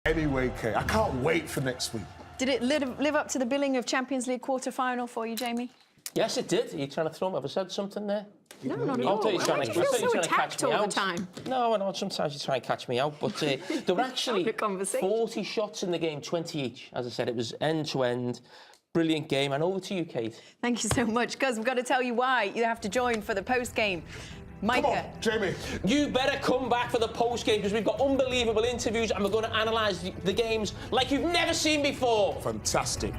Anyway, Kay, I can't wait for next week. Did it live up to the billing of Champions League quarter-final for you, Jamie? Yes, it did. Are you trying to throw me? Have I said something there? No, not at all. Why do you feel so attacked all the time? No, I know. Sometimes you try and catch me out. But there were actually 40 shots in the game, 20 each. As I said, it was end-to-end. Brilliant game. And over to you, Kate. Thank you so much, because we've got to tell you why you have to join for the post-game. Micah. Come on, Jamie. You better come back for the post-game, because we've got unbelievable interviews and we're going to analyse the games like you've never seen before. Fantastic.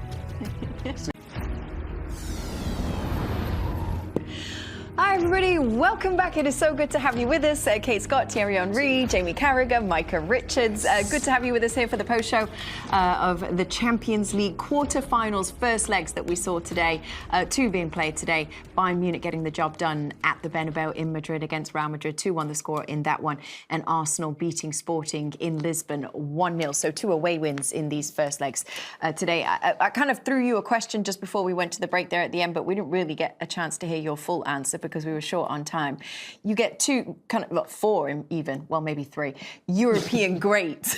Hi everybody, welcome back. It is so good to have you with us. Kate Scott, Thierry Henry, Jamie Carragher, Micah Richards. Good to have you with us here for the post-show of the Champions League quarter-finals first legs that we saw today. Two being played today. Bayern Munich getting the job done at the Bernabeu in Madrid against Real Madrid. 2-1 the score in that one. And Arsenal beating Sporting in Lisbon 1-0. So 2 away wins in these first legs today. I kind of threw you a question just before we went to the break there at the end, but we didn't really get a chance to hear your full answer because we were short on time. You get 2, kind of, well, 4 even, well, maybe 3, European greats.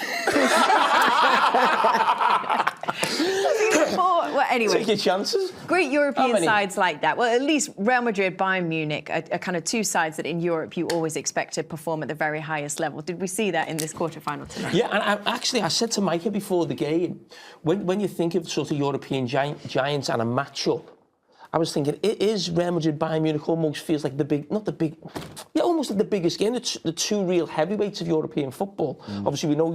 Well, anyway. Take your chances. Great European sides like that. Well, at least Real Madrid, Bayern Munich are kind of 2 sides that in Europe you always expect to perform at the very highest level. Did we see that in this quarter-final tonight? Yeah, and I said to Micah before the game, when you think of sort of European giants and a match-up, I was thinking, it is Real Madrid, Bayern Munich almost feels like almost like the biggest game. The 2 real heavyweights of European football. Obviously, we know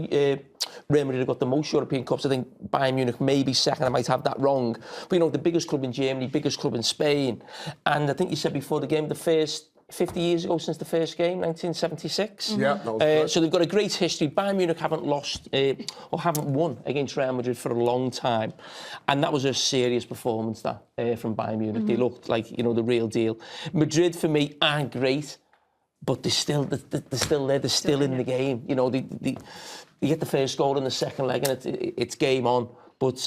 Real Madrid have got the most European cups. I think Bayern Munich may be second. I might have that wrong. But, you know, the biggest club in Germany, biggest club in Spain. And I think you said before the game, the first 50 years ago since the first game, 1976. Yeah, that was good. So they've got a great history. Bayern Munich haven't lost or haven't won against Real Madrid for a long time. And that was a serious performance, that, from Bayern Munich. They looked like, you know, the real deal. Madrid, for me, aren't great, but they're still there. They're still in the game. You know, they get the first goal in the second leg and it's game on. But,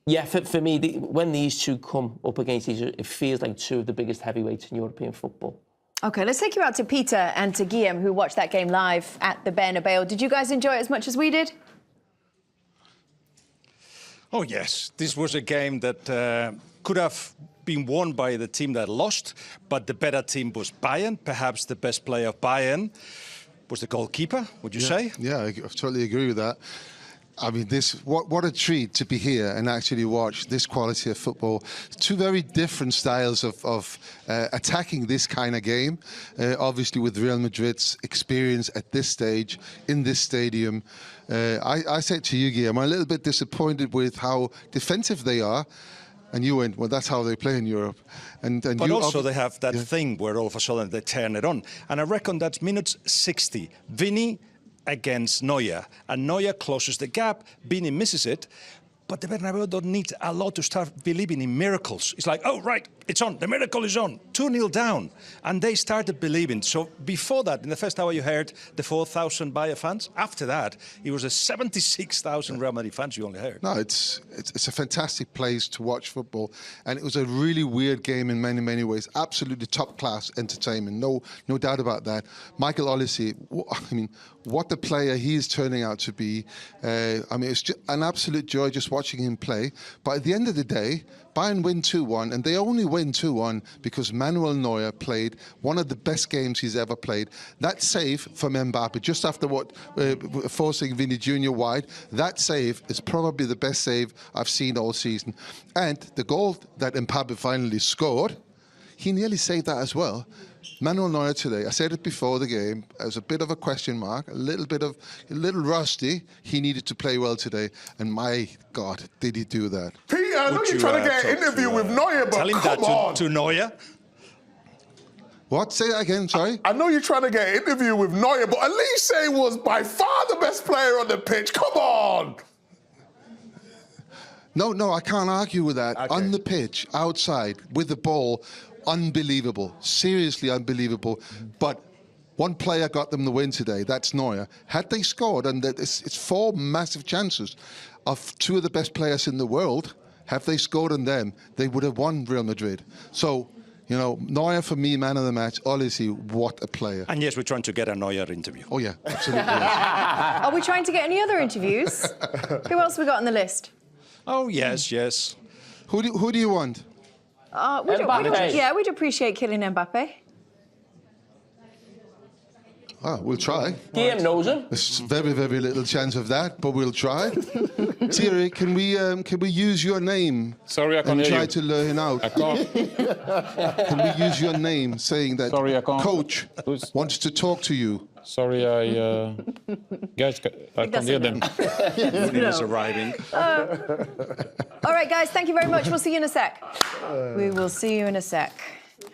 yeah, for me, when these 2 come up against each other, it feels like 2 of the biggest heavyweights in European football. OK, let's take you out to Peter and to Guillaume, who watched that game live at the Bernabeu. Did you guys enjoy it as much as we did? Oh, yes. This was a game that could have been won by the team that lost, but the better team was Bayern. Perhaps the best player of Bayern was the goalkeeper, would you say? Yeah, I totally agree with that. I mean, what a treat to be here and actually watch this quality of football. 2 very different styles of attacking this kind of game. Obviously, with Real Madrid's experience at this stage, in this stadium. I said to you, Guillaume, I'm a little bit disappointed with how defensive they are. And you went, well, that's how they play in Europe. But also they have that thing where all of a sudden they turn it on. And I reckon that's minutes 60. Vini against Neuer, and Neuer closes the gap. Vini misses it, but the Bernabeu don't need a lot to start believing in miracles. It's like, oh, right, it's on, the miracle is on, 2-0 down, and they started believing. So before that, in the first hour, you heard the 4,000 Bayern fans. After that, it was a 76,000 Real Madrid fans you only heard. No, it's a fantastic place to watch football, and it was a really weird game in many, many ways. Absolutely top-class entertainment, no doubt about that. Michael Olise, I mean, what the player he is turning out to be. I mean, it's just an absolute joy just watching him play. But at the end of the day, Bayern win 2-1, and they only win 2-1 because Manuel Neuer played one of the best games he's ever played. That save from Mbappe, just after forcing Vini Jr. wide, that save is probably the best save I've seen all season. And the goal that Mbappe finally scored, he nearly saved that as well. Manuel Neuer today, I said it before the game, as a bit of a question mark, a little rusty. He needed to play well today, and my God, did he do that? Peter, I know you're trying to get an interview with Neuer, but tell him come on. To Neuer. What? Say that again, sorry? I know you're trying to get an interview with Neuer, but at least say he was by far the best player on the pitch. Come on! No, I can't argue with that. Okay. On the pitch, outside, with the ball, unbelievable, seriously unbelievable. But one player got them the win today, that's Neuer. Had they scored, and it's 4 massive chances of 2 of the best players in the world, have they scored on them, they would have won Real Madrid. So You know, Neuer for me, man of the match. Olise, what a player. And yes, we're trying to get a Neuer interview. Oh yeah, absolutely. Yes. Are we trying to get any other interviews? Who else have we got on the list? Oh, yes. Who do you want? We'd appreciate Kylian Mbappe. Ah, we'll try. Guillaume knows him. There's very, very little chance of that, but we'll try. Thierry, can we use your name? Sorry, I can't and hear try you. to learn out? I can't. Can we use your name, saying that Sorry, I can't. coach wants to talk to you? Sorry, guys, I can't hear them. Lunin is arriving. All right, guys, thank you very much. We'll see you in a sec. We will see you in a sec.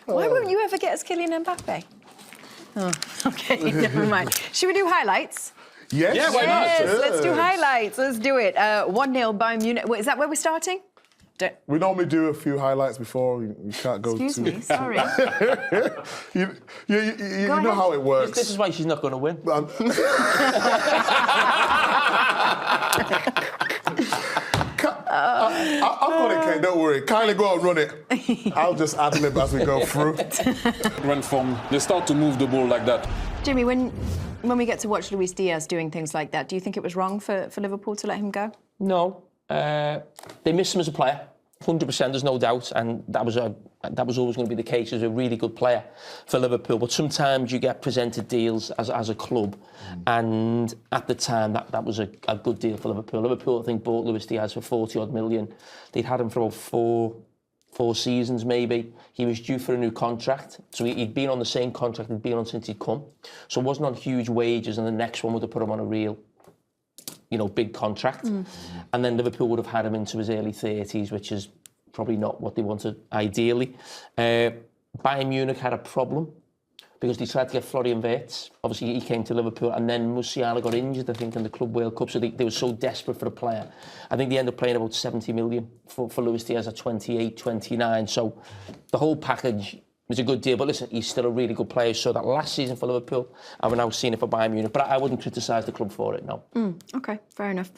Why won't you ever get us Kylian Mbappe? Oh, okay, never mind. Should we do highlights? Yes. Yeah, why not? Yes, let's do highlights. Let's do it. 1-0 Bayern Munich. Wait, is that where we're starting? We normally do a few highlights before. You can't go Excuse too... me, sorry. you know ahead. how it works. This is why she's not going to win. I've got it, Ken, don't worry. Kylie, go and run it. I'll just ad-lib as we go through. When they start to move the ball like that. Jimmy, when we get to watch Luis Diaz doing things like that, do you think it was wrong for Liverpool to let him go? No. They missed him as a player, 100%, there's no doubt, and that was always going to be the case. He was a really good player for Liverpool, but sometimes you get presented deals as a club, and at the time that was a good deal for Liverpool. Liverpool, I think, bought Luis Diaz for 40-odd million. They'd had him for about four seasons maybe. He was due for a new contract, so he'd been on the same contract he'd been on since he'd come, so it wasn't on huge wages, and the next one would have put him on a real, big contract. And then Liverpool would have had him into his early 30s, which is probably not what they wanted ideally. Bayern Munich had a problem because they tried to get Florian Wirtz. Obviously, he came to Liverpool, and then Musiala got injured, I think, in the Club World Cup, so they were so desperate for a player. I think they ended up paying about 70 million for Luis Diaz at 28, 29, so the whole package was a good deal. But listen, he's still a really good player. So that last season for Liverpool, and we're now seeing it for Bayern Munich. But I wouldn't criticise the club for it, no. Okay, fair enough.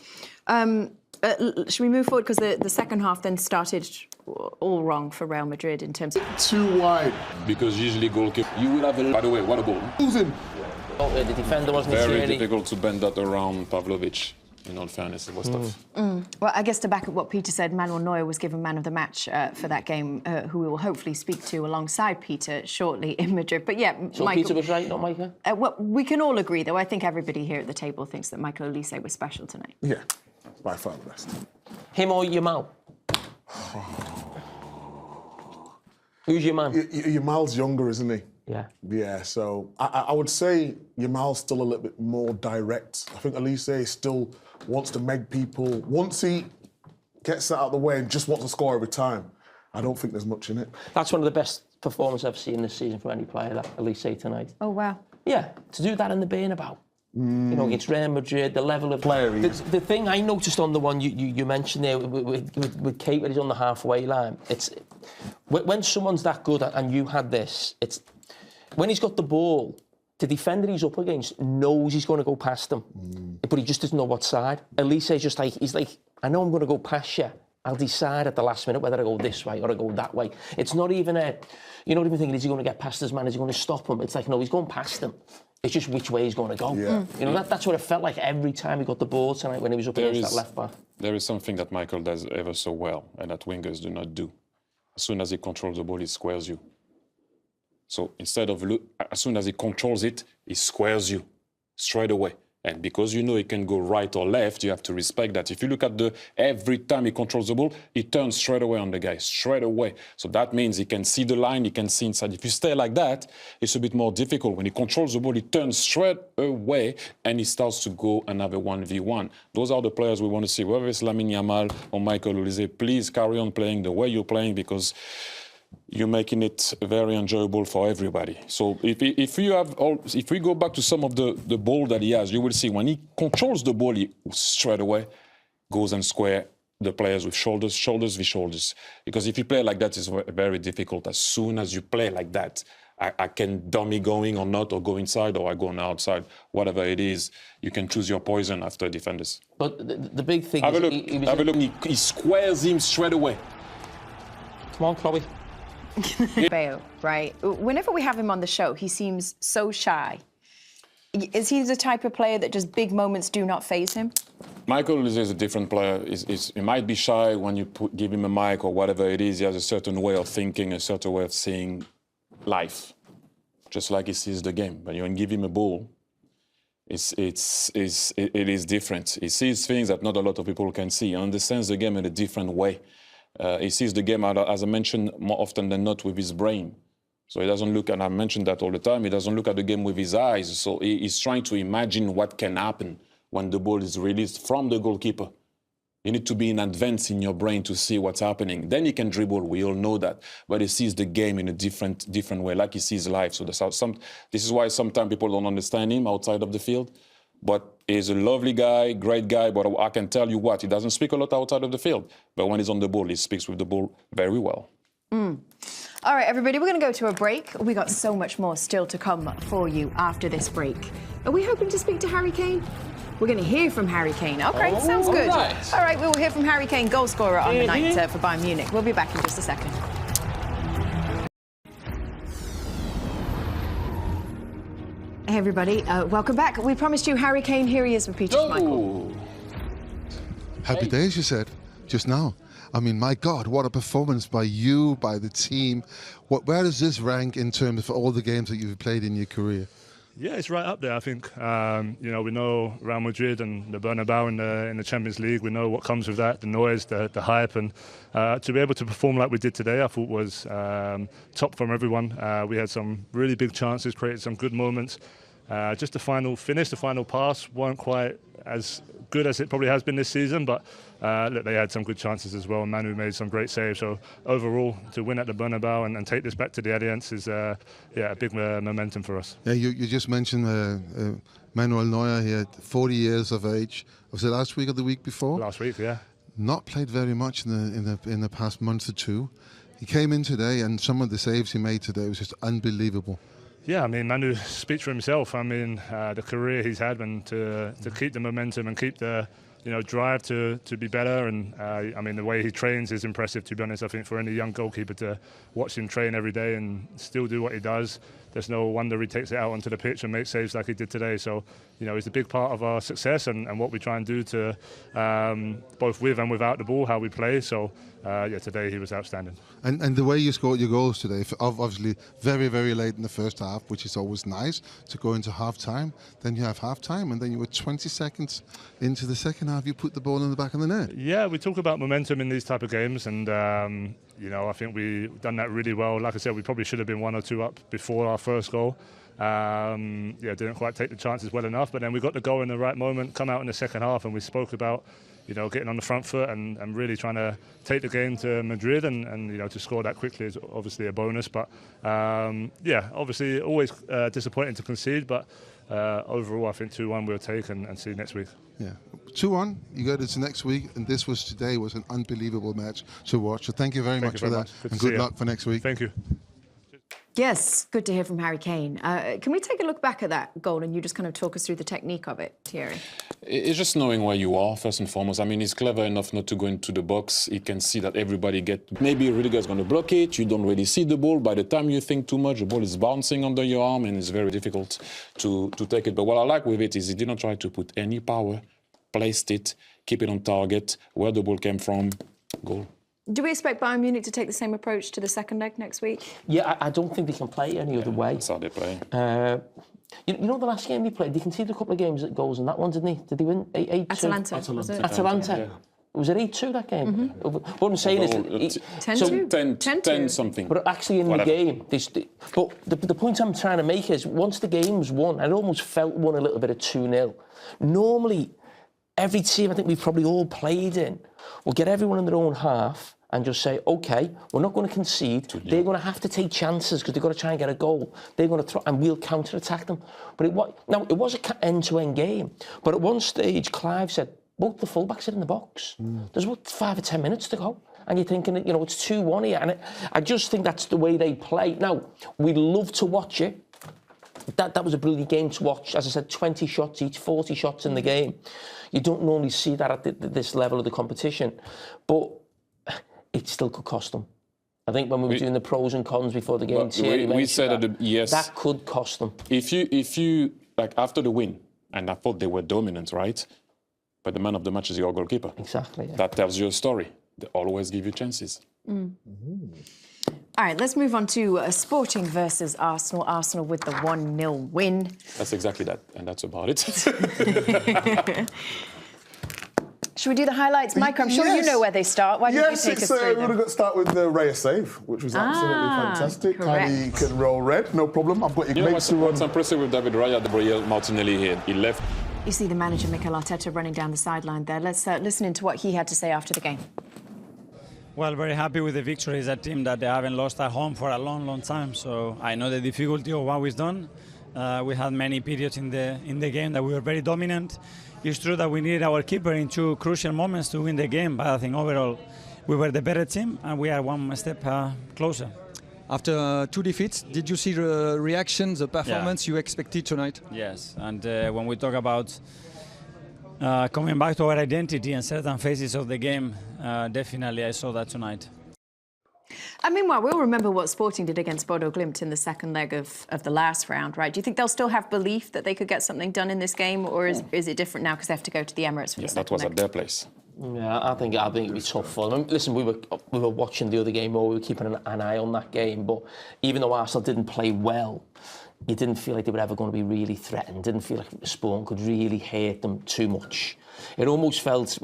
Should we move forward? Because the second half then started all wrong for Real Madrid in terms of... Too wide. Because usually goalkeeper, you will have by the way, what a goal. Lose him. The defender wasn't Very really difficult to bend that around Pavlovic. In all fairness, it was tough. Well, I guess to back up what Peter said, Manuel Neuer was given man of the match for that game, who we will hopefully speak to alongside Peter shortly in Madrid. But yeah, So Michael, Peter was right, not Micah? well, we can all agree, though. I think everybody here at the table thinks that Michael Olise was special tonight. Yeah, by far the best. Him or Yamal? Who's your man? Yamal's younger, isn't he? Yeah. Yeah, so I would say Yamal's still a little bit more direct. I think Olise still wants to make people, once he gets that out of the way and just wants to score every time, I don't think there's much in it. That's one of the best performances I've seen this season from any player, that Olise tonight. Oh, wow. Yeah, to do that in the Bernabeu. Against Real Madrid, the level of player. The thing I noticed on the one you mentioned there with Kate, when he's on the halfway line, it's when someone's that good, and you had this, it's when he's got the ball, the defender he's up against knows he's going to go past him, but he just doesn't know what side. Olise's just like, he's like, I know I'm going to go past you. I'll decide at the last minute whether I go this way or I go that way. It's not even you're not even thinking, is he going to get past his man? Is he going to stop him? It's like, no, he's going past him. It's just which way he's going to go. Yeah. That's what it felt like every time he got the ball tonight when he was up against that left back. There is something that Michael does ever so well, and that wingers do not do. As soon as he controls the ball, he squares you. So instead of as soon as he controls it, he squares you straight away. And because you know he can go right or left, you have to respect that. If you look at every time he controls the ball, he turns straight away on the guy, straight away. So that means he can see the line, he can see inside. If you stay like that, it's a bit more difficult. When he controls the ball, he turns straight away and he starts to go another 1v1. Those are the players we want to see. Whether it's Lamine Yamal or Michael Olise, please carry on playing the way you're playing, because you're making it very enjoyable for everybody. So if we go back to some of the ball that he has, you will see when he controls the ball, he straight away goes and square the players with shoulders v shoulders. Because if you play like that, it's very difficult. As soon as you play like that, I can dummy going or not, or go inside, or I go on the outside. Whatever it is, you can choose your poison after defenders. But the big thing have is... a look. He squares him straight away. Come on, Chloe. Bale, right? Whenever we have him on the show, he seems so shy. Is he the type of player that just big moments do not faze him? Michael is a different player. He might be shy when you give him a mic or whatever it is. He has a certain way of thinking, a certain way of seeing life, just like he sees the game. But you give him a ball, it is different. He sees things that not a lot of people can see. He understands the game in a different way. He sees the game, as I mentioned, more often than not with his brain. So he doesn't look, and I mentioned that all the time, he doesn't look at the game with his eyes. So he's trying to imagine what can happen when the ball is released from the goalkeeper. You need to be in advance in your brain to see what's happening. Then he can dribble, we all know that. But he sees the game in a different way, like he sees life. So this is why sometimes people don't understand him outside of the field. But he's a lovely guy, great guy, but I can tell you what, he doesn't speak a lot outside of the field. But when he's on the ball, he speaks with the ball very well. All right, everybody, we're going to go to a break. We got so much more still to come for you after this break. Are we hoping to speak to Harry Kane? We're going to hear from Harry Kane. Okay, sounds good. All right, we will hear from Harry Kane, goal scorer on the night for Bayern Munich. We'll be back in just a second. Hey, everybody, welcome back. We promised you Harry Kane. Here he is with Peter Schmeichel. Happy days, you said, just now. I mean, my God, what a performance by you, by the team. Where does this rank in terms of all the games that you've played in your career? Yeah, it's right up there, I think. You know, we know Real Madrid and the Bernabeu in the Champions League. We know what comes with that, the noise, the hype. And to be able to perform like we did today, I thought was top from everyone. We had some really big chances, created some good moments. Just the final finish, the final pass weren't quite as good as it probably has been this season, but look, they had some good chances as well. Manu made some great saves. So overall, to win at the Bernabeu and take this back to the Allianz is a big momentum for us. Yeah, you just mentioned Manuel Neuer here, 40 years of age. Was it last week or the week before? Last week, yeah. Not played very much in the past month or two. He came in today, and some of the saves he made today was just unbelievable. Yeah, I mean, Manu speaks for himself. I mean, the career he's had, and to keep the momentum and keep the drive to be better. And I mean, the way he trains is impressive, to be honest. I think for any young goalkeeper to watch him train every day and still do what he does, there's no wonder he takes it out onto the pitch and makes saves like he did today. So, he's a big part of our success and what we try and do to both with and without the ball, how we play. So, today he was outstanding. And the way you scored your goals today, obviously very, very late in the first half, which is always nice to go into half-time. Then you have half-time, and then you were 20 seconds into the second half, you put the ball in the back of the net. Yeah, we talk about momentum in these type of games, and I think we've done that really well. Like I said, we probably should have been 1 or 2 up before our first goal. Didn't quite take the chances well enough, but then we got the goal in the right moment, come out in the second half, and we spoke about getting on the front foot and really trying to take the game to Madrid and to score that quickly is obviously a bonus. But obviously always disappointing to concede, but overall I think 2-1 we'll take and see next week. Yeah, 2-1, you go to next week, and today was an unbelievable match to watch. So thank you very much for that, and good luck for next week. Thank you. Yes, good to hear from Harry Kane. Can we take a look back at that goal and you just kind of talk us through the technique of it, Thierry? It's just knowing where you are, first and foremost. I mean, he's clever enough not to go into the box. He can see that everybody maybe Rudiger's going to block it. You don't really see the ball. By the time you think too much, the ball is bouncing under your arm, and it's very difficult to take it. But what I like with it is he didn't try to put any power, placed it, keep it on target, where the ball came from, goal. Do we expect Bayern Munich to take the same approach to the second leg next week? Yeah, I don't think they can play any other way. That's how they play. You know the last game they played, they conceded a couple of goals in that one, didn't they? Did they win 8-2? Atalanta. Was it? Atalanta. Yeah. Was it 8-2 that game? What I'm saying is... 10 something. But actually in the game... But the point I'm trying to make is, once the game's won, I almost felt won a little bit of 2-0. Normally, every team I think we've probably all played in will get everyone in their own half and just say, OK, we're not going to concede. They're going to have to take chances because they've got to try and get a goal. They're going to throw, and we'll counter-attack them. But it was an end-to-end game. But at one stage, Clive said, both the fullbacks are in the box. There's about 5 or 10 minutes to go. And you're thinking, it's 2-1 here. And I just think that's the way they play. Now, we'd love to watch it. That was a brilliant game to watch. As I said, 20 shots each, 40 shots in the game. You don't normally see that at this level of the competition. But it still could cost them. I think when we were doing the pros and cons before the game, we said that yes, that could cost them. If you like after the win, and I thought they were dominant, right? But the man of the match is your goalkeeper. Exactly. Yeah. That tells you a story. They always give you chances. All right, let's move on to Sporting versus Arsenal. Arsenal with the 1-0 win. That's exactly that, and that's about it. Should we do the highlights? Micah, I'm sure you know where they start. Why don't you take us through we're them? going to start with the Raya save, which was absolutely fantastic. Kylie can roll red, no problem. I've got your mates to run. What's impressive with David Raya, the Gabriel Martinelli here, he left. You see the manager, Mikel Arteta, running down the sideline there. Let's listen into what he had to say after the game. Well, very happy with the victory. It's a team that they haven't lost at home for a long, long time. So I know the difficulty of what we've done. We had many periods in the game that we were very dominant. It's true that we needed our keeper in 2 crucial moments to win the game, but I think overall we were the better team and we are one step closer. After 2 defeats, did you see the reactions, the performance you expected tonight? Yes, and when we talk about coming back to our identity and certain phases of the game, definitely I saw that tonight. And meanwhile, we'll remember what Sporting did against Bodo Glimt in the second leg of the last round, right? Do you think they'll still have belief that they could get something done in this game, or is it different now because they have to go to the Emirates for the second that was leg? at their place. Yeah, I think it'd be tough for them. Listen, we were watching the other game, or we were keeping an eye on that game. But even though Arsenal didn't play well, you didn't feel like they were ever going to be really threatened. Didn't feel like Sporting could really hurt them too much. It almost felt,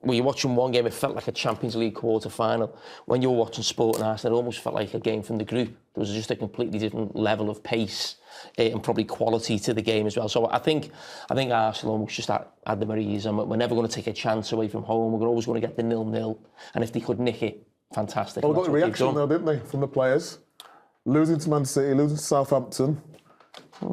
when you're watching one game, it felt like a Champions League quarter-final. When you were watching Sporting Arsenal, it almost felt like a game from the group. There was just a completely different level of pace and probably quality to the game as well. So I think Arsenal almost just had them at ease, and we're never going to take a chance away from home. We're always going to get the 0-0, and if they could nick it, fantastic. Well, we got the reaction though, didn't they, from the players? Losing to Man City, losing to Southampton.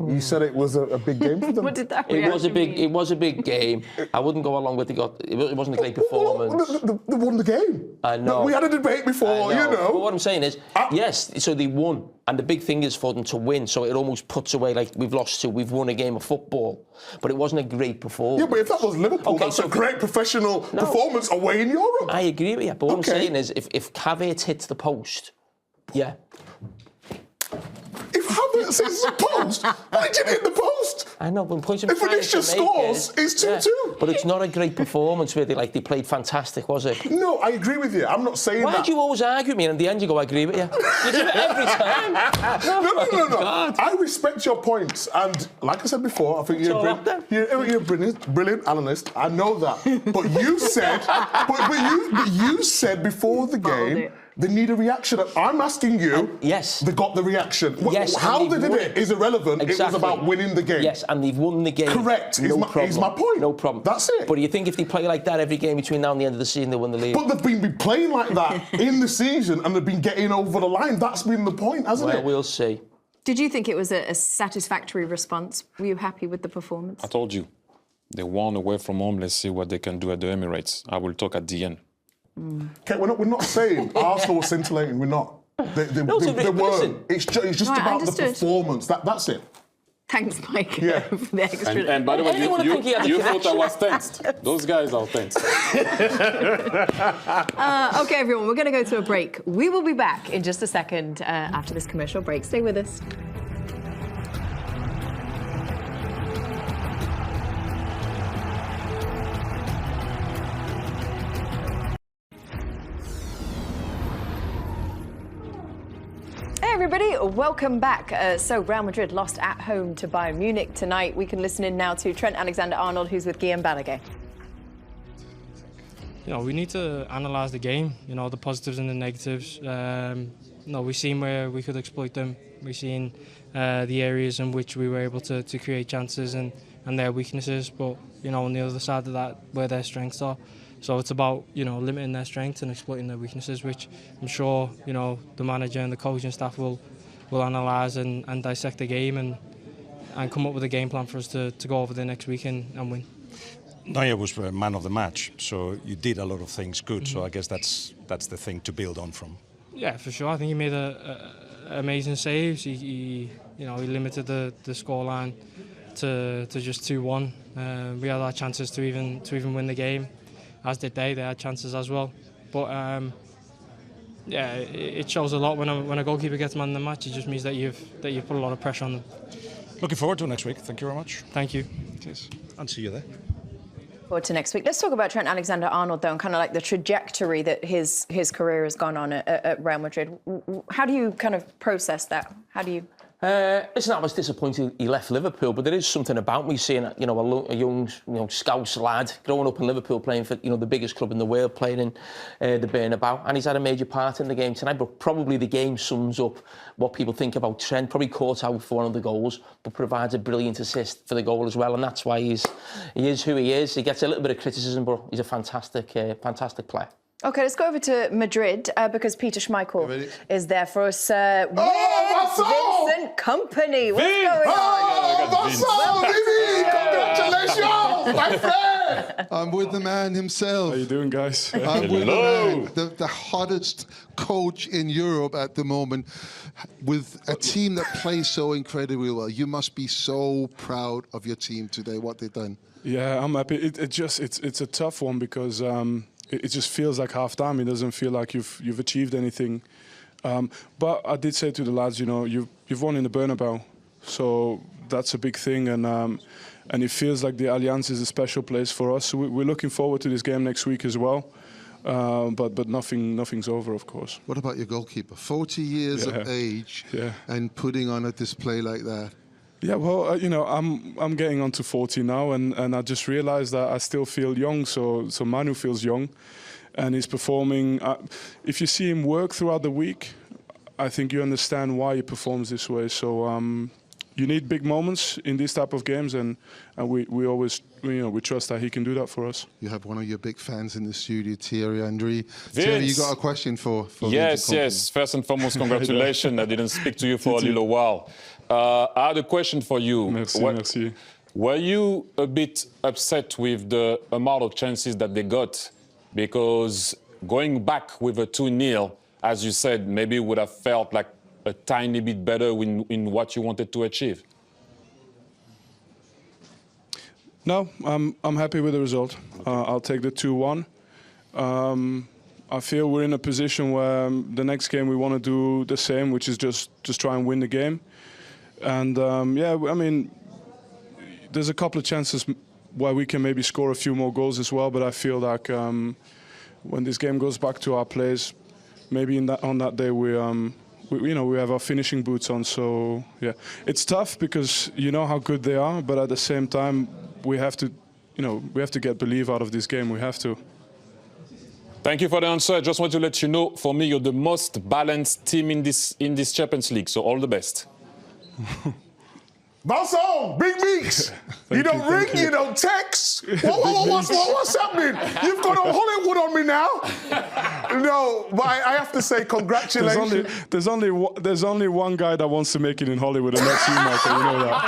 You said it was a big game for them. What did that It was a big. mean? It was a big game. I wouldn't go along with it wasn't a great performance. They won the game. I know. We had a debate before, you know. But what I'm saying is, yes, so they won. And the big thing is for them to win. So it almost puts away, like, we've lost 2, we've won a game of football. But it wasn't a great performance. Yeah, but if that was Liverpool, that's a great professional performance away in Europe. I agree with you. But what I'm saying is, if Havertz hits the post, yeah. If Havertz hits the post, why did you hit the post? I know, but point if Vinicius scores, it's 2-2. Yeah. But it's not a great performance, really. Like, they played fantastic, was it? No, I agree with you. I'm not saying Why that. do you always argue with me and in the end you go, I agree with you? You do it every time. No. I respect your points. And like I said before, I think you're a brilliant analyst. I know that. But you said, but you said before the game, they need a reaction. I'm asking you. Yes. They got the reaction. Yes. How they did it is irrelevant. Exactly. It was about winning the game. Yes, and they've won the game. Correct. Is my point. No problem. That's it. But do you think if they play like that every game between now and the end of the season, they win the league? But they've been playing like that in the season, and they've been getting over the line. That's been the point, hasn't it? Well, we'll see. Did you think it was a satisfactory response? Were you happy with the performance? I told you, they won away from home. Let's see what they can do at the Emirates. I will talk at the end. Okay, we're not saying Arsenal was scintillating. We're not. They weren't. It's just about the performance. That's it. Thanks, Mike, Yeah. for the extra. And by the way, you thought I was tensed. Those guys are tense. Okay, everyone, we're going to go to a break. We will be back in just a second after this commercial break. Stay with us. Hey everybody, welcome back. So Real Madrid lost at home to Bayern Munich tonight. We can listen in now to Trent Alexander-Arnold, who's with Guillaume Balaguer. We need to analyse the game, the positives and the negatives. We've seen where we could exploit them. We've seen the areas in which we were able to create chances and their weaknesses, but, on the other side of that, where their strengths are. So it's about, limiting their strengths and exploiting their weaknesses, which I'm sure, the manager and the coaching staff will analyse and dissect the game and come up with a game plan for us to go over the next week and win. Neuer was man of the match, so you did a lot of things good. So I guess that's the thing to build on from. Yeah, for sure. I think he made amazing saves. He limited the scoreline to just 2-1. We had our chances to even win the game, as did they. They had chances as well. But yeah, it shows a lot when a goalkeeper gets man of the match. It just means that you've put a lot of pressure on them. Looking forward to next week. Thank you very much. Thank you. Cheers. And see you there. Forward to next week. Let's talk about Trent Alexander-Arnold, though, and kind of like the trajectory that his career has gone on at Real Madrid. How do you kind of process that? How do you... Listen, I was disappointed he left Liverpool, but there is something about me seeing, a young, Scouse lad growing up in Liverpool, playing for, the biggest club in the world, playing in the Bernabeu, and he's had a major part in the game tonight. But probably the game sums up what people think about Trent. Probably caught out for one of the goals, but provides a brilliant assist for the goal as well, and that's why he is who he is. He gets a little bit of criticism, but he's a fantastic player. OK, let's go over to Madrid because Peter Schmeichel is there for us. Vincent Kompany. What's going on? Congratulations, my friend! I'm with the man himself. How you doing, guys? I'm with the man, the hottest coach in Europe at the moment, with a team that plays so incredibly well. You must be so proud of your team today, what they've done. Yeah, I'm happy. It's a tough one because it just feels like half time. It doesn't feel like you've achieved anything. But I did say to the lads, you've won in the Bernabeu, so that's a big thing, and it feels like the Allianz is a special place for us. So we're looking forward to this game next week as well. But nothing's over, of course. What about your goalkeeper? 40 years of age and putting on a display like that. Yeah, well, I'm getting on to 40 now, and I just realised that I still feel young. So Manu feels young, and he's performing. If you see him work throughout the week, I think you understand why he performs this way. So you need big moments in these type of games, and we always we trust that he can do that for us. You have one of your big fans in the studio, Thierry Henry. Thierry, you got a question for Yes. First and foremost, congratulations. I didn't speak to you for a little while. I had a question for you. Merci. Were you a bit upset with the amount of chances that they got? Because going back with a 2-0, as you said, maybe would have felt like a tiny bit better in what you wanted to achieve. No, I'm happy with the result. I'll take the 2-1. I feel we're in a position where the next game we want to do the same, which is just try and win the game. And there's a couple of chances where we can maybe score a few more goals as well. But I feel like when this game goes back to our players, maybe on that day we have our finishing boots on. So yeah, it's tough because you know how good they are, but at the same time we have to get belief out of this game. We have to. Thank you for the answer. I just want to let you know, for me, you're the most balanced team in this Champions League. So all the best. Balsam, Big Meeks. You don't ring, you don't text. What's happening? You've got a Hollywood on me now. No, but I have to say congratulations. There's only one guy that wants to make it in Hollywood, and that's you, Micah. You know that.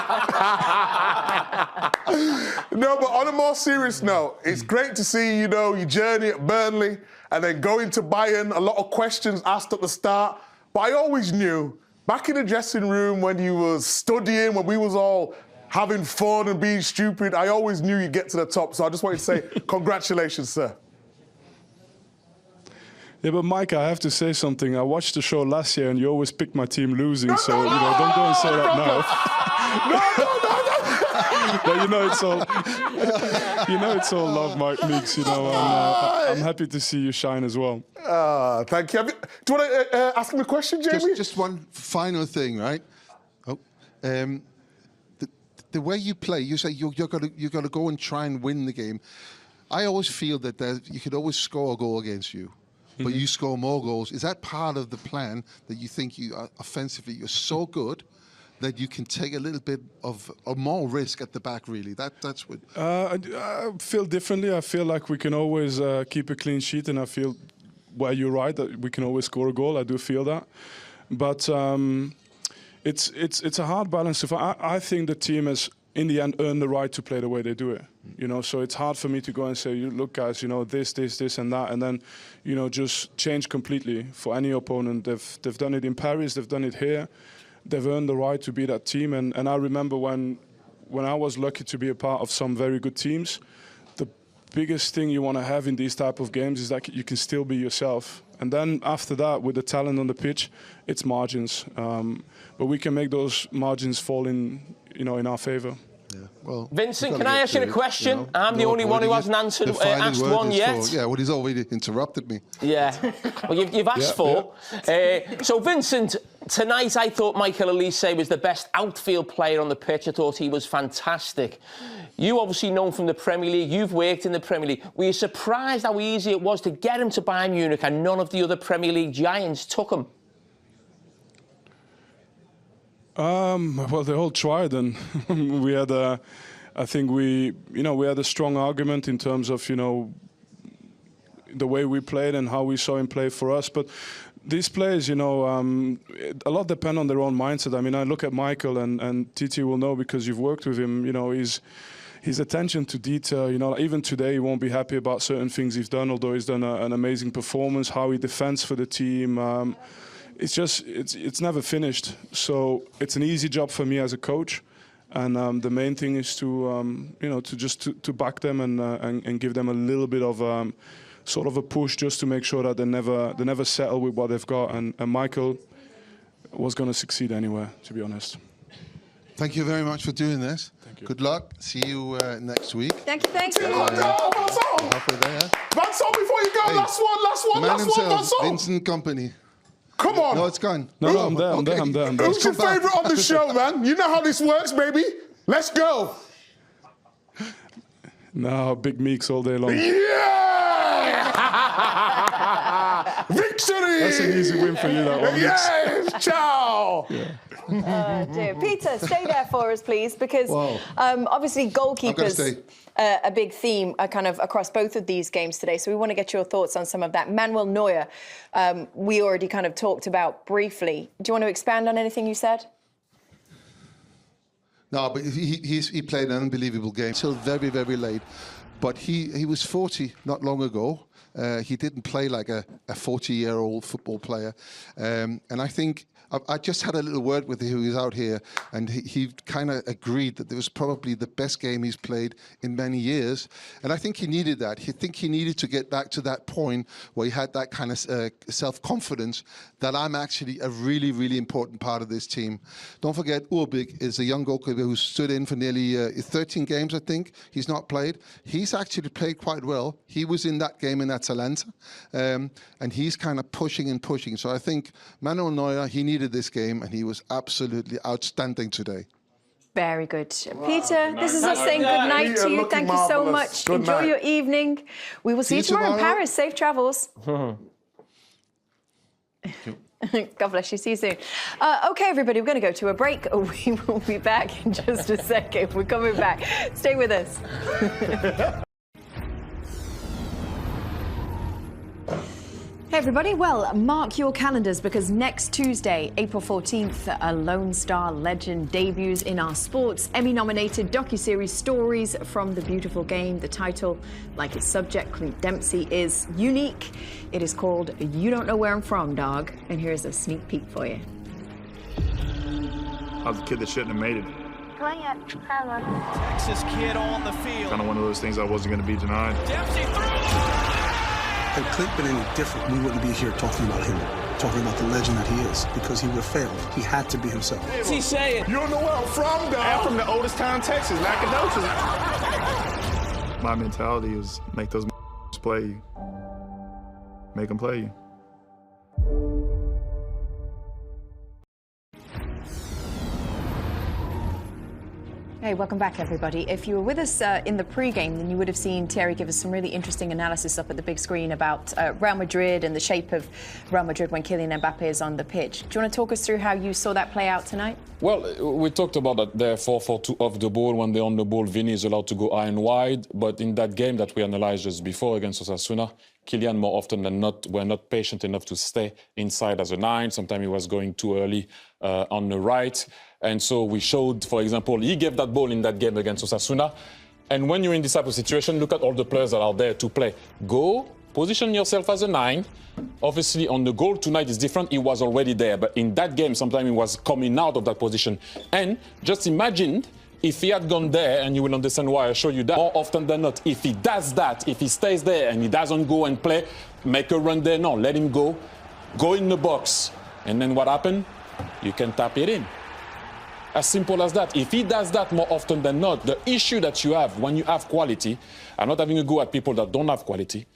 No, but on a more serious note, it's great to see your journey at Burnley and then going to Bayern. A lot of questions asked at the start, but I always knew. Back in the dressing room when you was studying, when we was all having fun and being stupid, I always knew you'd get to the top. So I just wanted to say congratulations, sir. Yeah, but Micah, I have to say something. I watched the show last year and you always picked my team losing, don't go and say that now. But it's all love, Mike Meeks, I'm happy to see you shine as well. Thank you. Do you want to ask him a question, Jamie? Just one final thing, right? The way you play, you say you're got to go and try and win the game. I always feel that you could always score a goal against you, but you score more goals. Is that part of the plan that you think offensively you're so good that you can take a little bit of more risk at the back, really? That's what... I feel differently. I feel like we can always keep a clean sheet, and I feel, well, you're right, that we can always score a goal. I do feel that. But it's a hard balance to find. I think the team has, in the end, earned the right to play the way they do it. So it's hard for me to go and say, look, guys, this, and that, and then, just change completely for any opponent. They've done it in Paris, they've done it here. They've earned the right to be that team, and I remember when I was lucky to be a part of some very good teams, the biggest thing you want to have in these type of games is that you can still be yourself, And then after that, with the talent on the pitch, it's margins. But we can make those margins fall in, in our favour. Yeah. Well, Vincent, can I ask you a question? I'm the only one who hasn't asked one yet. Yeah, well, he's already interrupted me. Yeah. Well, you've asked for. So, Vincent, tonight I thought Michael Elise was the best outfield player on the pitch. I thought he was fantastic. You obviously known from the Premier League. You've worked in the Premier League. Were you surprised how easy it was to get him to Bayern Munich and none of the other Premier League giants took him? Well, they all tried, and we had I think we had a strong argument in terms of, the way we played and how we saw him play for us. But these players, a lot depend on their own mindset. I mean, I look at Michael, and Titi will know because you've worked with him. His attention to detail. Even today, he won't be happy about certain things he's done, although he's done an amazing performance. How he defends for the team. It's never finished. So it's an easy job for me as a coach, and the main thing is to back them and give them a little bit of sort of a push just to make sure that they never settle with what they've got. And Michael was going to succeed anywhere, to be honest. Thank you very much for doing this. Thank you. Good luck. See you next week. Thank you. That's all before you go. Hey, Last one. Vincent Kompany. Come on. No, it's gone. No, I'm there. Who's your favourite on the show, man? You know how this works, baby. Let's go. No, Big Meeks all day long. Yeah! Victory! That's an easy win for you, that one. Yes! Ciao! Yeah. Dear. Peter, stay there for us, please, because obviously goalkeepers a big theme kind of across both of these games today. So we want to get your thoughts on some of that. Manuel Neuer, we already kind of talked about briefly. Do you want to expand on anything you said? No, but he played an unbelievable game till very, very late. But he was 40 not long ago. He didn't play like a 40-year-old football player. And I think I just had a little word with him who was out here, and he kind of agreed that it was probably the best game he's played in many years. And I think he needed that. I think he needed to get back to that point where he had that kind of self-confidence that I'm actually a really, really important part of this team. Don't forget, Urbik is a young goalkeeper who stood in for nearly 13 games, I think. He's not played. He's actually played quite well. He was in that game in Atalanta, and he's kind of pushing and pushing. So I think Manuel Neuer, he needed this game, and he was absolutely outstanding today. Very good. Wow. Peter, this is us saying good night to you. Thank you so much. Enjoy your evening. We will see you tomorrow in Paris. Safe travels. God bless you. See you soon. OK, everybody, we're going to go to a break. We will be back in just a second. We're coming back. Stay with us. Hey everybody, well, mark your calendars because next Tuesday, April 14th, a Lone Star legend debuts in our sports Emmy-nominated docuseries Stories from the Beautiful Game. The title, like its subject, Clint Dempsey, is unique. It is called You Don't Know Where I'm From, Dog. And here's a sneak peek for you. I was a kid that shouldn't have made it. Texas kid on the field. Kind of one of those things I wasn't going to be denied. Dempsey through! Had Clint been any different, we wouldn't be here talking about him, talking about the legend that he is, because he would have failed. He had to be himself. What's he saying? You don't know where I'm from, dog. I'm from the oldest town in Texas, Nacogdoches. My mentality is make those play you. Make them play you. Hey, welcome back, everybody. If you were with us in the pre-game, then you would have seen Thierry give us some really interesting analysis up at the big screen about Real Madrid and the shape of Real Madrid when Kylian Mbappe is on the pitch. Do you want to talk us through how you saw that play out tonight? Well, we talked about that they're 4-4-2 off the ball. When they're on the ball, Vini is allowed to go high and wide. But in that game that we analyzed just before against Osasuna, Kylian, more often than not, were not patient enough to stay inside as a 9. Sometimes he was going too early on the right. And so we showed, for example, he gave that ball in that game against Osasuna. And when you're in this type of situation, look at all the players that are there to play. Go, position yourself as a 9. Obviously, on the goal tonight is different. He was already there. But in that game, sometimes he was coming out of that position. And just imagine if he had gone there, and you will understand why I show you that, more often than not, if he does that, if he stays there and he doesn't go and play, make a run there, no, let him go in the box. And then what happened? You can tap it in. As simple as that. If he does that more often than not, the issue that you have when you have quality, I'm not having a go at people that don't have quality,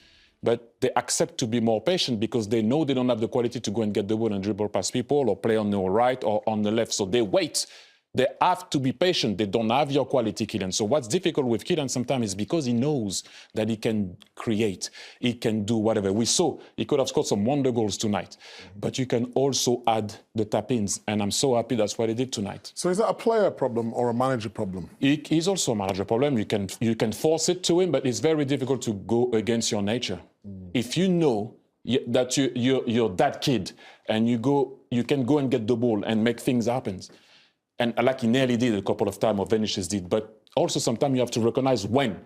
but they accept to be more patient because they know they don't have the quality to go and get the ball and dribble past people or play on the right or on the left. So they wait. They have to be patient. They don't have your quality, Kylian. So what's difficult with Kylian sometimes is because he knows that he can create, he can do whatever. We saw he could have scored some wonder goals tonight, but you can also add the tap-ins, and I'm so happy that's what he did tonight. So is that a player problem or a manager problem? He's also a manager problem. You can force it to him, but it's very difficult to go against your nature. If you know that you're that kid and you can go and get the ball and make things happen. And like he nearly did a couple of times, or Vinicius did. But also sometimes you have to recognize when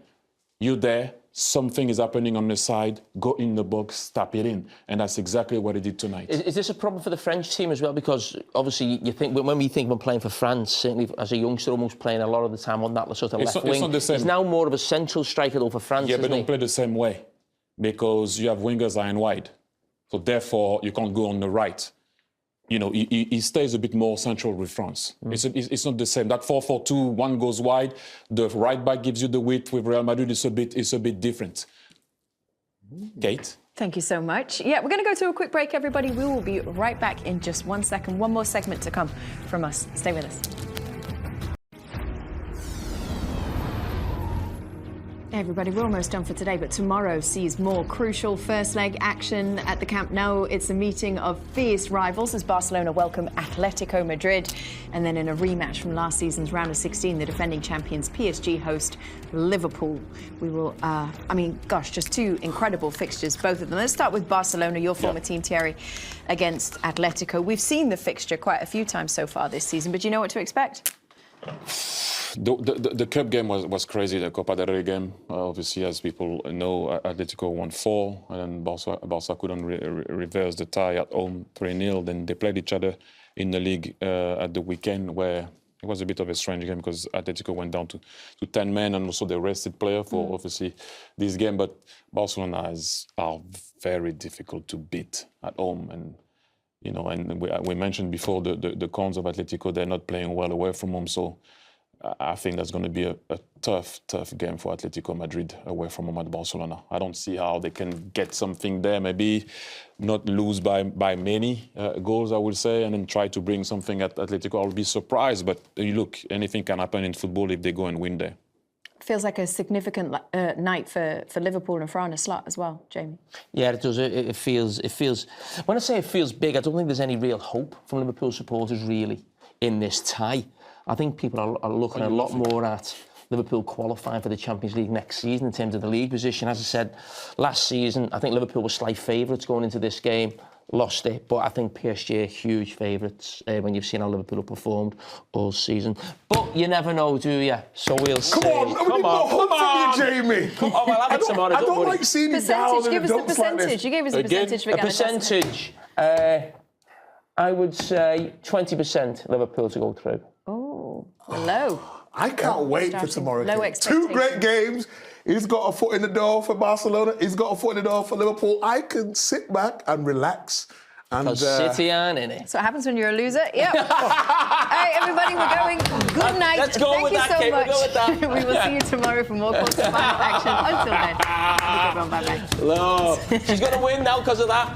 you're there, something is happening on the side, go in the box, tap it in. And that's exactly what he did tonight. Is this a problem for the French team as well? Because obviously you think, when we think we're playing for France, certainly as a youngster almost playing a lot of the time on that sort of left wing, it's not the same. He's now more of a central striker though for France, Yeah, but isn't don't play the same way because you have wingers high and wide. So therefore, you can't go on the right. You know, he stays a bit more central with France. It's not the same. That 4-4-2, one goes wide. The right back gives you the width. With Real Madrid, it's a bit different. Kate? Thank you so much. Yeah, we're going to go to a quick break, everybody. We will be right back in just 1 second. One more segment to come from us. Stay with us. Everybody, we're almost done for today, but tomorrow sees more crucial first leg action at the Camp Nou. It's a meeting of fierce rivals as Barcelona welcome Atletico Madrid. And then in a rematch from last season's round of 16, the defending champions PSG host Liverpool. We will, just two incredible fixtures, both of them. Let's start with Barcelona, your former team, Thierry, against Atletico. We've seen the fixture quite a few times so far this season, but do you know what to expect? The cup game was crazy, the Copa del Rey game. Obviously, as people know, Atletico won 4, and then Barca couldn't reverse the tie at home 3-0. Then they played each other in the league at the weekend, where it was a bit of a strange game because Atletico went down to 10 men, and also they rested player for obviously this game. But Barcelona are very difficult to beat at home, and you know, and we mentioned before the cons of Atletico. They're not playing well away from home, so I think that's going to be a tough game for Atletico Madrid away from home at Barcelona. I don't see how they can get something there, maybe not lose by many goals, I would say, and then try to bring something at Atletico. I'll be surprised, but look, anything can happen in football if they go and win there. Feels like a significant night for Liverpool and Frana Slot as well, Jamie. Yeah, it does. It feels. When I say it feels big, I don't think there's any real hope from Liverpool supporters really in this tie. I think people are looking a lot more at Liverpool qualifying for the Champions League next season in terms of the league position. As I said, last season, I think Liverpool were slight favourites going into this game. Lost it, but I think PSG are huge favourites when you've seen how Liverpool have performed all season. But you never know, do you? So we'll see. Come on, Jamie. Come on, we'll have it tomorrow. I don't like seeing you down in Give the us the dumps like percentage. this. You gave us a percentage for percentage. I would say 20% Liverpool to go through. Oh, low. I can't wait for tomorrow. Low Two great games. He's got a foot in the door for Barcelona. He's got a foot in the door for Liverpool. I can sit back and relax. And City aren't in it. That's what happens when you're a loser. Yep. All right, everybody, we're going. Good night. Let's go Thank with you that, so Kate. much. We'll go with that. We will see you tomorrow for more quarterfinal action. Until then, have a good one. Bye-bye. Hello. She's going to win now because of that.